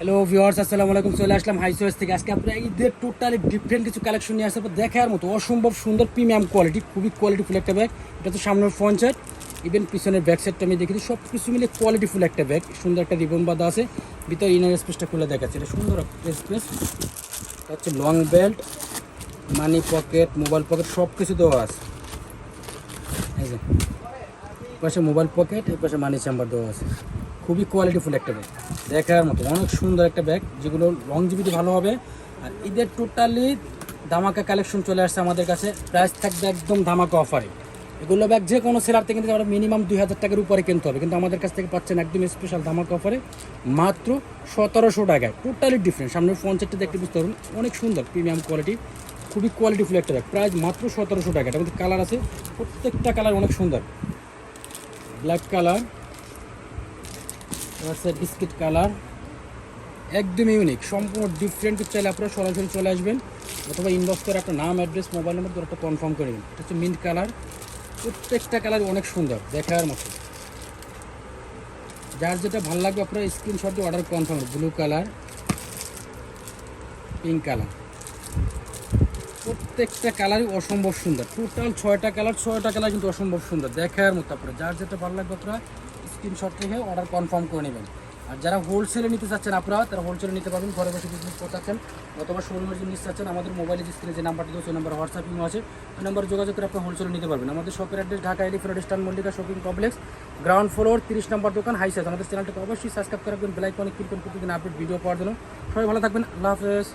Hello viewers, আসসালামু আলাইকুম। চলে আসলাম হাই চয়েস থেকে। আজকে আপনারা ঈদের টোটালি ডিফারেন্ট কিছু কালেকশন নিয়ে আসার পর দেখার মতো অসম্ভব সুন্দর প্রিমিয়াম কোয়ালিটি, খুবই কোয়ালিটিফুল একটা ব্যাগ। এটা তো সামনের ফ্রন্ট সাইড, ইভেন পিছনের ব্যাক সাইডটা আমি দেখেছি, সব কিছু মিলে কোয়ালিটিফুল একটা ব্যাগ। সুন্দর একটা রিবন বাঁধা আছে, ভিতরে ইনার স্পেসটা খুলে দেখাচ্ছে। এটা সুন্দর একটা স্পেস, হচ্ছে লং বেল্ট, মানি পকেট, মোবাইল পকেট সব কিছু দেওয়া আছে। এই যে পাশে মোবাইল পকেট, এই পাশে মানি চেম্বার দেওয়া আছে। খুবই কোয়ালিটিফুল একটা ব্যাগ, দেখার মতো অনেক সুন্দর একটা ব্যাগ, যেগুলো লংজিভিটি ভালো হবে। আর ঈদের টোটালি ধামাকা কালেকশন চলে আসছে আমাদের কাছে। প্রাইস থাকবে একদম ধামাকা অফারে। এগুলো ব্যাগ যে কোনো সেলার থেকে কিন্তু আমরা মিনিমাম 2000 টাকার উপরে কিনতে হবে, কিন্তু আমাদের কাছ থেকে পাচ্ছেন একদম স্পেশাল ধামাকা অফারে মাত্র 1700 টাকায়। Totally different. সামনের ফ্রন্ট সাইডটা দেখতে বুঝতে পারবেন, অনেক সুন্দর প্রিমিয়াম কোয়ালিটি, খুবই কোয়ালিটিফুল একটা ব্যাগ। প্রাইস মাত্র 1700 টাকা। এটার মধ্যে কালার আছে, প্রত্যেকটা কালার অনেক সুন্দর। ব্ল্যাক কালার আছে, বিস্কিট কালার, একদম ইউনিক, সম্পূর্ণ ডিফারেন্ট। চাইলে আপনারা সরাসরি চলে আসবেন অথবা ইনবক্স করে আপনার নাম, অ্যাড্রেস, মোবাইল নাম্বার ধরে একটা কনফার্ম করে নেবেন। এটা হচ্ছে মিন্ট কালার, প্রত্যেকটা কালার অনেক সুন্দর, দেখার মতো। যার যেটা ভালো লাগবে আপনারা স্ক্রিনশট দিয়ে order confirm. Blue colour, pink colour, প্রত্যেকটা কালারই অসম্ভব সুন্দর। টোটাল 6টা কালার, 6টা কালার কিন্তু অসম্ভব সুন্দর, দেখার মতো। আপনারা যার যেটা ভালো লাগবে আপনারা স্ক্রিনশট রেখে অর্ডার কনফার্ম করে নেবেন। আর যারা হোলসেলে নিতে চাচ্ছেন আপনারা, তারা হোলসেলে নিতে পারবেন, ঘরে বসে বিজনেস করতে চাচ্ছেন অথবা শোরুমের জন্য নিতে চাচ্ছেন, আমাদের মোবাইলের স্ক্রিনে যে নাম্বারটি দেওয়া সেই নাম্বার হোয়াটসঅ্যাপ ইমো আছে, ওই নাম্বারে যোগাযোগ করে আপনারা হোলসেলে নিতে পারবেন। আমাদের শপের address Dhaka elephant road, eastern Mallika shopping complex, ground floor, 30 নম্বর দোকান, হাই সাইজ। আমাদের চ্যানেলটাকে অবশ্যই সাবস্ক্রাইব করে রাখবেন, বেল আইকনে ক্লিক করে প্রতিদিন আপডেট ভিডিও পাওয়ার জন্য। সবাই ভালো থাকবেন, আল্লাহ হাফেজ।